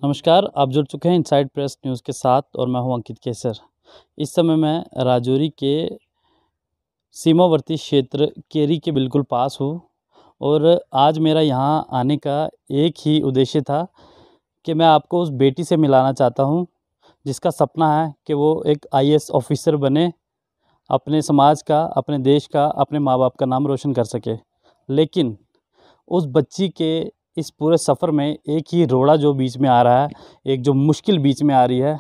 नमस्कार, आप जुड़ चुके हैं इनसाइड प्रेस न्यूज़ के साथ और मैं हूं अंकित केसर। इस समय मैं राजौरी के सीमावर्ती क्षेत्र केरी के बिल्कुल पास हूं और आज मेरा यहां आने का एक ही उद्देश्य था कि मैं आपको उस बेटी से मिलाना चाहता हूं जिसका सपना है कि वो एक आईएएस ऑफिसर बने, अपने समाज का, अपने देश का, अपने माँ बाप का नाम रोशन कर सके। लेकिन उस बच्ची के इस पूरे सफ़र में एक ही रोड़ा जो बीच में आ रहा है, एक जो मुश्किल बीच में आ रही है,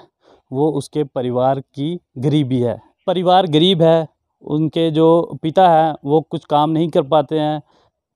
वो उसके परिवार की गरीबी है। परिवार गरीब है, उनके जो पिता हैं वो कुछ काम नहीं कर पाते हैं।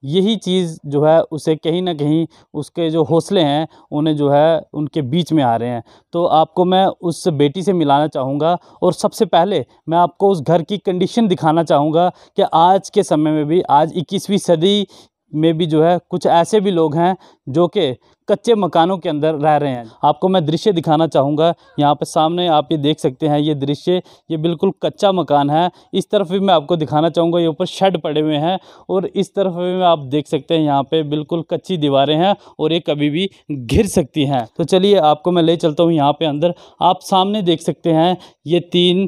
यही चीज़ जो है उसे कहीं न कहीं उसके जो हौसले हैं उन्हें जो है उनके बीच में आ रहे हैं। तो आपको मैं उस बेटी से मिलाना चाहूँगा और सबसे पहले मैं आपको उस घर की कंडीशन दिखाना चाहूँगा कि आज के समय में भी, आज 21वीं सदी में भी जो है कुछ ऐसे भी लोग हैं जो कि कच्चे मकानों के अंदर रह रहे हैं। आपको मैं दृश्य दिखाना चाहूँगा। यहाँ पे सामने आप ये देख सकते हैं, ये दृश्य, ये बिल्कुल कच्चा मकान है। इस तरफ भी मैं आपको दिखाना चाहूँगा, ये ऊपर शेड पड़े हुए हैं और इस तरफ भी आप देख सकते हैं यहाँ पे बिल्कुल कच्ची दीवारें हैं और ये कभी भी गिर सकती हैं। तो चलिए आपको मैं ले चलता हूँ यहाँ पे अंदर। आप सामने देख सकते हैं ये 3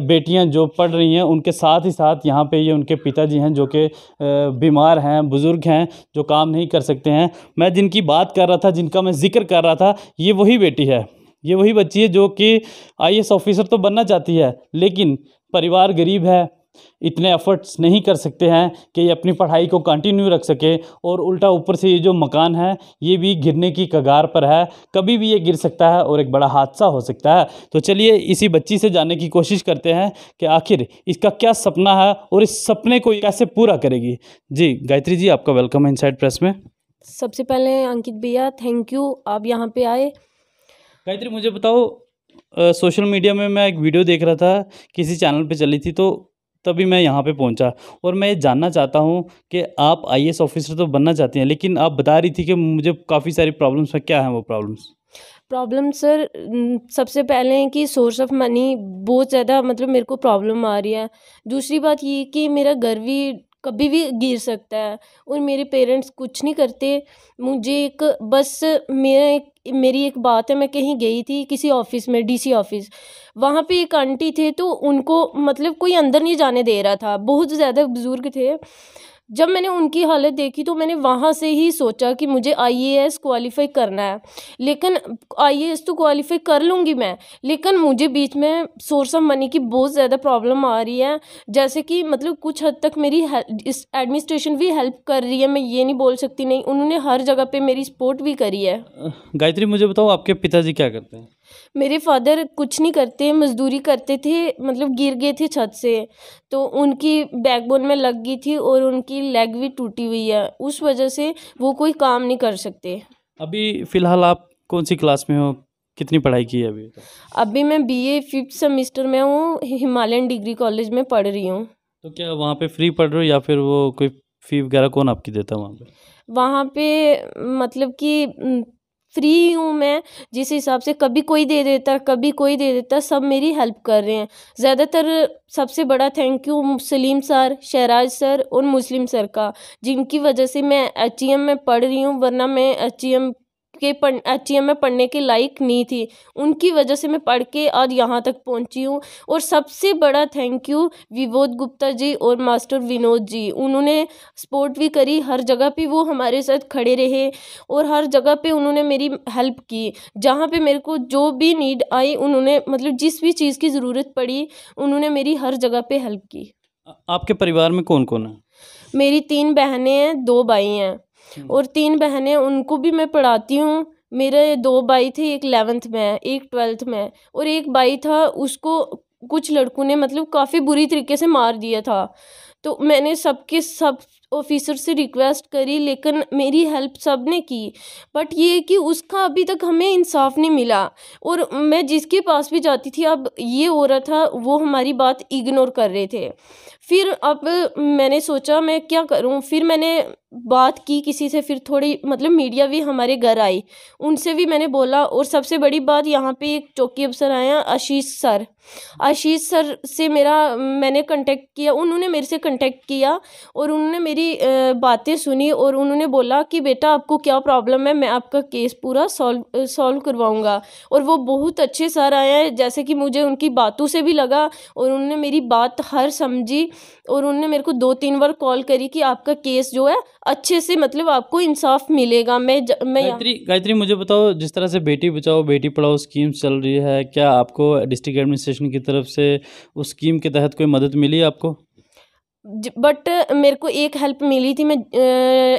बेटियाँ जो पढ़ रही हैं, उनके साथ ही साथ यहाँ पे ये उनके पिताजी हैं जो कि बीमार हैं, बुज़ुर्ग हैं, जो काम नहीं कर सकते हैं। मैं जिनकी बात कर रहा था, जिनका मैं जिक्र कर रहा था, ये वही बेटी है, ये वही बच्ची है जो कि आईएएस ऑफिसर तो बनना चाहती है, लेकिन परिवार गरीब है, इतने एफर्ट्स नहीं कर सकते हैं कि ये अपनी पढ़ाई को कंटिन्यू रख सके और उल्टा ऊपर से ये जो मकान है ये भी गिरने की कगार पर है। कभी भी ये गिर सकता है और एक बड़ा हादसा हो सकता है। तो चलिए इसी बच्ची से जानने की कोशिश करते हैं कि आखिर इसका क्या सपना है और इस सपने को कैसे पूरा करेगी। जी गायत्री जी, आपका वेलकम है इनसाइड प्रेस में। सबसे पहले अंकित भैया थैंक यू, आप यहाँ पे आए। गायत्री मुझे बताओ, सोशल मीडिया में मैं एक वीडियो देख रहा था, किसी चैनल पे चली थी, तो तभी मैं यहाँ पे पहुँचा और मैं ये जानना चाहता हूँ कि आप आईएएस ऑफिसर तो बनना चाहती हैं, लेकिन आप बता रही थी कि मुझे काफ़ी सारी प्रॉब्लम्स हैं। क्या हैं वो प्रॉब्लम्स? प्रॉब्लम सर, सबसे पहले है कि सोर्स ऑफ मनी बहुत ज़्यादा मतलब मेरे को प्रॉब्लम आ रही है। दूसरी बात ये कि मेरा घर भी कभी भी गिर सकता है और मेरे पेरेंट्स कुछ नहीं करते। मुझे एक बस मेरी एक बात है, मैं कहीं गई थी किसी ऑफिस में, डीसी ऑफिस। वहाँ पे एक आंटी थे तो उनको मतलब कोई अंदर नहीं जाने दे रहा था, बहुत ज़्यादा बुज़ुर्ग थे। जब मैंने उनकी हालत देखी तो मैंने वहाँ से ही सोचा कि मुझे आईएएस क्वालिफाई करना है। लेकिन आईएएस तो क्वालिफाई कर लूँगी मैं, लेकिन मुझे बीच में सोर्स ऑफ मनी की बहुत ज़्यादा प्रॉब्लम आ रही है। जैसे कि मतलब कुछ हद तक मेरी इस एडमिनिस्ट्रेशन भी हेल्प कर रही है, मैं ये नहीं बोल सकती नहीं, उन्होंने हर जगह पे मेरी सपोर्ट भी करी है। गायत्री मुझे बताओ, आपके पिताजी क्या करते हैं? मेरे फादर कुछ नहीं करते, मजदूरी करते थे, मतलब गिर गए थे छत से तो उनकी बैकबोन में लग गई थी और उनकी लेग भी टूटी हुई है, उस वजह से वो कोई काम नहीं कर सकते। अभी फ़िलहाल आप कौन सी क्लास में हो? कितनी पढ़ाई की है अभी तक? अभी मैं बीए 5th सेमेस्टर में हूँ, हिमालयन डिग्री कॉलेज में पढ़ रही हूँ। तो क्या वहाँ पे फ्री पढ़ रहे हो या फिर वो कोई फ़ी वगैरह कौन आपकी देता है वहाँ पे? वहाँ पे मतलब कि फ्री हूँ मैं, जिस हिसाब से कभी कोई दे देता, कभी कोई दे देता, सब मेरी हेल्प कर रहे हैं। ज़्यादातर सबसे बड़ा thank you Salim sir, Shahraj sir और मुस्लिम सर का, जिनकी वजह से मैं एचईएम में पढ़ रही हूँ, वरना मैं एचईएम में पढ़ने के लायक नहीं थी। उनकी वजह से मैं पढ़ के आज यहाँ तक पहुँची हूँ। और सबसे बड़ा थैंक यू विबोध गुप्ता जी और मास्टर विनोद जी, उन्होंने सपोर्ट भी करी, हर जगह पे वो हमारे साथ खड़े रहे और हर जगह पे उन्होंने मेरी हेल्प की। जहाँ पे मेरे को जो भी नीड आई, उन्होंने मतलब जिस भी चीज़ की ज़रूरत पड़ी, उन्होंने मेरी हर जगह पे हेल्प की। आपके परिवार में कौन-कौन है? मेरी 3 बहनें हैं, 2 भाई हैं और 3 बहनें, उनको भी मैं पढ़ाती हूँ। मेरे 2 भाई थे, एक 11th में है, एक 12th में है और एक भाई था, उसको कुछ लड़कों ने मतलब काफ़ी बुरी तरीके से मार दिया था। तो मैंने सब ऑफिसर से रिक्वेस्ट करी, लेकिन मेरी हेल्प सब ने की, बट ये है कि उसका अभी तक हमें इंसाफ नहीं मिला। और मैं जिसके पास भी जाती थी, अब ये हो रहा था वो हमारी बात इग्नोर कर रहे थे। फिर अब मैंने सोचा मैं क्या करूं, फिर मैंने बात की किसी से, फिर थोड़ी मतलब मीडिया भी हमारे घर आई, उनसे भी मैंने बोला। और सबसे बड़ी बात, यहाँ पे एक चौकी अफसर आए हैं, आशीष सर से मैंने कांटेक्ट किया, उन्होंने मेरे से कांटेक्ट किया और उन्होंने मेरी बातें सुनी और उन्होंने बोला कि बेटा आपको क्या प्रॉब्लम है, मैं आपका केस पूरा सॉल्व करवाऊंगा। और वो बहुत अच्छे सर आए हैं, जैसे कि मुझे उनकी बातों से भी लगा और उन्होंने मेरी बात हर समझी। और उन्होंने मेरे को 2-3 बार कॉल करी कि आपका केस जो है अच्छे से, मतलब आपको इंसाफ मिलेगा। मैं गायत्री, मुझे बताओ, जिस तरह से बेटी बचाओ बेटी पढ़ाओ स्कीम चल रही है, क्या आपको डिस्ट्रिक्ट एडमिनिस्ट्रेशन की तरफ से उस स्कीम के तहत कोई मदद मिली आपको? बट मेरे को एक हेल्प मिली थी, मैं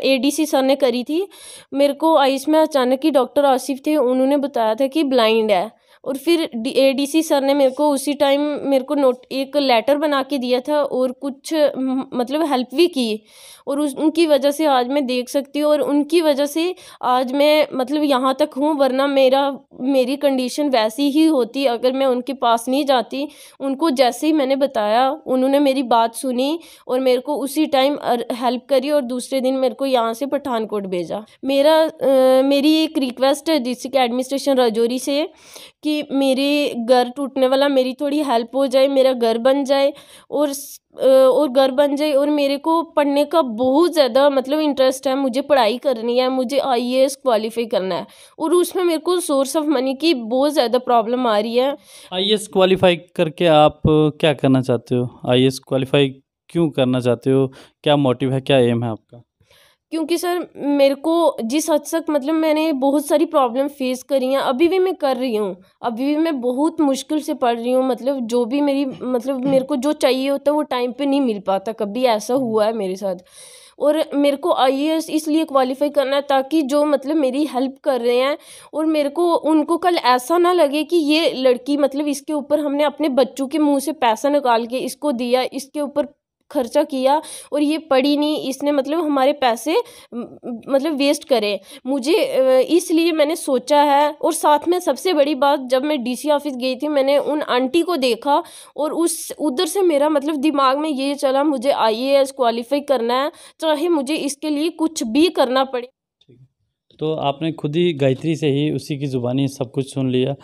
एडीसी सर ने करी थी। मेरे को आइस में अचानक ही डॉक्टर आसिफ थे, उन्होंने बताया था कि ब्लाइंड है। और फिर एडीसी सर ने मेरे को उसी टाइम मेरे को एक लेटर बना के दिया था और कुछ मतलब हेल्प भी की। और उनकी वजह से आज मैं देख सकती हूँ और उनकी वजह से आज मैं मतलब यहाँ तक हूँ, वरना मेरी कंडीशन वैसी ही होती अगर मैं उनके पास नहीं जाती। उनको जैसे ही मैंने बताया, उन्होंने मेरी बात सुनी और मेरे को उसी टाइम हेल्प करी और दूसरे दिन मेरे को यहाँ से पठानकोट भेजा। मेरी एक रिक्वेस्ट है डिस्ट्रिक्ट एडमिनिस्ट्रेशन राजौरी से कि मेरे घर टूटने वाला, मेरी थोड़ी हेल्प हो जाए, मेरा घर बन जाए और घर बन जाए। और मेरे को पढ़ने का बहुत ज़्यादा मतलब इंटरेस्ट है, मुझे पढ़ाई करनी है, मुझे आईएएस क्वालिफाई करना है और उसमें मेरे को सोर्स ऑफ मनी की बहुत ज़्यादा प्रॉब्लम आ रही है। आईएएस क्वालिफाई करके आप क्या करना चाहते हो? आईएएस क्वालिफाई क्यों करना चाहते हो? क्या मोटिव है, क्या एम है आपका? क्योंकि सर मेरे को जिस हद तक मतलब मैंने बहुत सारी प्रॉब्लम फेस करी हैं, अभी भी मैं कर रही हूँ, अभी भी मैं बहुत मुश्किल से पढ़ रही हूँ। मतलब जो भी मेरे को जो चाहिए होता है वो टाइम पे नहीं मिल पाता, कभी ऐसा हुआ है मेरे साथ। और मेरे को आईएएस इसलिए क्वालिफाई करना है ताकि जो मतलब मेरी हेल्प कर रहे हैं और मेरे को उनको कल ऐसा ना लगे कि ये लड़की मतलब इसके ऊपर हमने अपने बच्चों के मुंह से पैसा निकाल के इसको दिया, इसके ऊपर खर्चा किया और ये पढ़ी नहीं, इसने मतलब हमारे पैसे मतलब वेस्ट करे। मुझे इसलिए मैंने सोचा है। और साथ में सबसे बड़ी बात, जब मैं डीसी ऑफिस गई थी, मैंने उन आंटी को देखा और उधर से मेरा मतलब दिमाग में ये चला, मुझे आईएएस क्वालिफाई करना है, चाहे मुझे इसके लिए कुछ भी करना पड़े। तो आपने खुद ही गायत्री से ही उसी की ज़ुबानी सब कुछ सुन लिया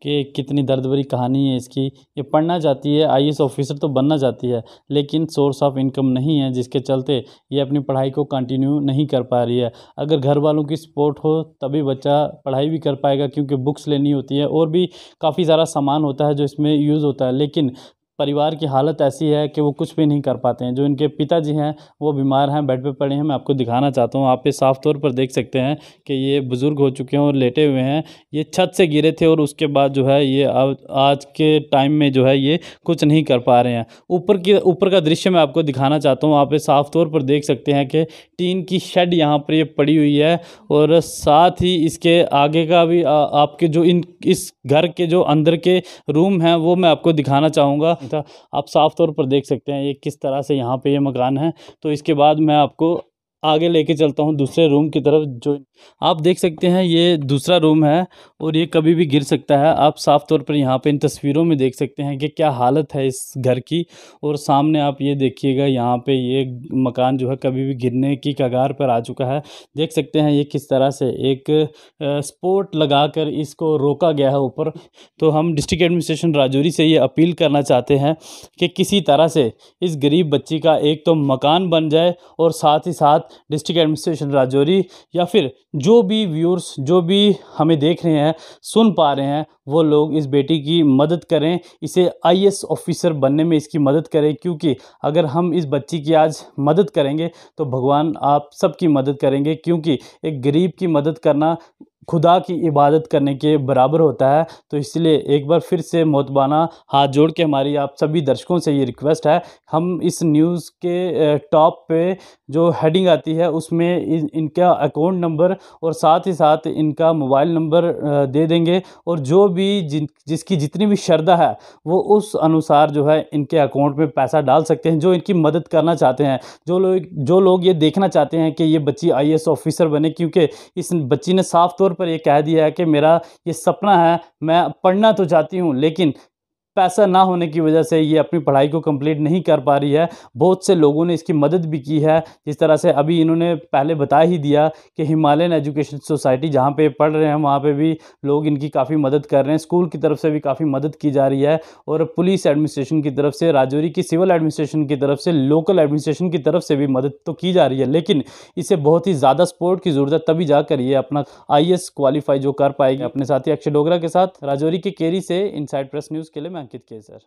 कि कितनी दर्द भरी कहानी है इसकी। ये पढ़ना चाहती है, आईएएस ऑफिसर तो बनना चाहती है, लेकिन सोर्स ऑफ इनकम नहीं है, जिसके चलते ये अपनी पढ़ाई को कंटिन्यू नहीं कर पा रही है। अगर घर वालों की सपोर्ट हो तभी बच्चा पढ़ाई भी कर पाएगा, क्योंकि बुक्स लेनी होती है और भी काफ़ी सारा सामान होता है जो इसमें यूज़ होता है। लेकिन परिवार की हालत ऐसी है कि वो कुछ भी नहीं कर पाते हैं। जो इनके पिताजी हैं वो बीमार हैं, बेड पे पड़े हैं। मैं आपको दिखाना चाहता हूँ, आप पे साफ तौर पर देख सकते हैं कि ये बुज़ुर्ग हो चुके हैं और लेटे हुए हैं। ये छत से गिरे थे और उसके बाद जो है ये आज के टाइम में जो है ये कुछ नहीं कर पा रहे हैं। ऊपर का दृश्य मैं आपको दिखाना चाहता हूँ। आप ये साफ तौर पर देख सकते हैं कि टीन की शेड यहाँ पर ये पड़ी हुई है और साथ ही इसके आगे का भी आपके जो इस घर के जो अंदर के रूम हैं वो मैं आपको दिखाना चाहूँगा। आप साफ तौर पर देख सकते हैं ये किस तरह से यहाँ पे ये मकान है। तो इसके बाद मैं आपको आगे लेके चलता हूँ दूसरे रूम की तरफ। जो आप देख सकते हैं ये दूसरा रूम है और ये कभी भी गिर सकता है। आप साफ तौर पर यहाँ पे इन तस्वीरों में देख सकते हैं कि क्या हालत है इस घर की। और सामने आप ये देखिएगा, यहाँ पे ये मकान जो है कभी भी गिरने की कगार पर आ चुका है। देख सकते हैं ये किस तरह से एक सपोर्ट लगाकर इसको रोका गया है ऊपर। तो हम डिस्ट्रिक्ट एडमिनिस्ट्रेशन राजौरी से ये अपील करना चाहते हैं कि किसी तरह से इस गरीब बच्ची का एक तो मकान बन जाए और साथ ही साथ डिस्ट्रिक्ट एडमिनिस्ट्रेशन राजौरी या फिर जो भी व्यूअर्स जो भी हमें देख रहे हैं, सुन पा रहे हैं, वो लोग इस बेटी की मदद करें, इसे आईएएस ऑफिसर बनने में इसकी मदद करें। क्योंकि अगर हम इस बच्ची की आज मदद करेंगे तो भगवान आप सबकी मदद करेंगे। क्योंकि एक गरीब की मदद करना खुदा की इबादत करने के बराबर होता है। तो इसलिए एक बार फिर से मोहतबाना हाथ जोड़ के हमारी आप सभी दर्शकों से ये रिक्वेस्ट है, हम इस न्यूज़ के टॉप पे जो हेडिंग आती है उसमें इनका अकाउंट नंबर और साथ ही साथ इनका मोबाइल नंबर दे देंगे। और जो भी जिसकी जितनी भी श्रद्धा है वो उस अनुसार जो है इनके अकाउंट में पैसा डाल सकते हैं, जो इनकी मदद करना चाहते हैं, जो लोग ये देखना चाहते हैं कि ये बच्ची आईएएस ऑफिसर बने। क्योंकि इस बच्ची ने साफ तौर पर ये कह दिया है कि मेरा ये सपना है, मैं पढ़ना तो चाहती हूँ लेकिन पैसा ना होने की वजह से ये अपनी पढ़ाई को कंप्लीट नहीं कर पा रही है। बहुत से लोगों ने इसकी मदद भी की है, जिस तरह से अभी इन्होंने पहले बता ही दिया कि हिमालयन एजुकेशन सोसाइटी जहाँ पे पढ़ रहे हैं वहाँ पे भी लोग इनकी काफ़ी मदद कर रहे हैं। स्कूल की तरफ से भी काफ़ी मदद की जा रही है और पुलिस एडमिनिस्ट्रेशन की तरफ से, राजौरी की सिविल एडमिनिस्ट्रेशन की तरफ से, लोकल एडमिनिस्ट्रेशन की तरफ से भी मदद तो की जा रही है, लेकिन इसे बहुत ही ज़्यादा सपोर्ट की ज़रूरत है, तभी जाकर ये अपना आईएएस क्वालीफाई जो कर पाएगी। अपने साथी अक्षय डोगरा के साथ राजौरी के केरी से इनसाइड प्रेस न्यूज़ के लिए मैं अंकित केसर।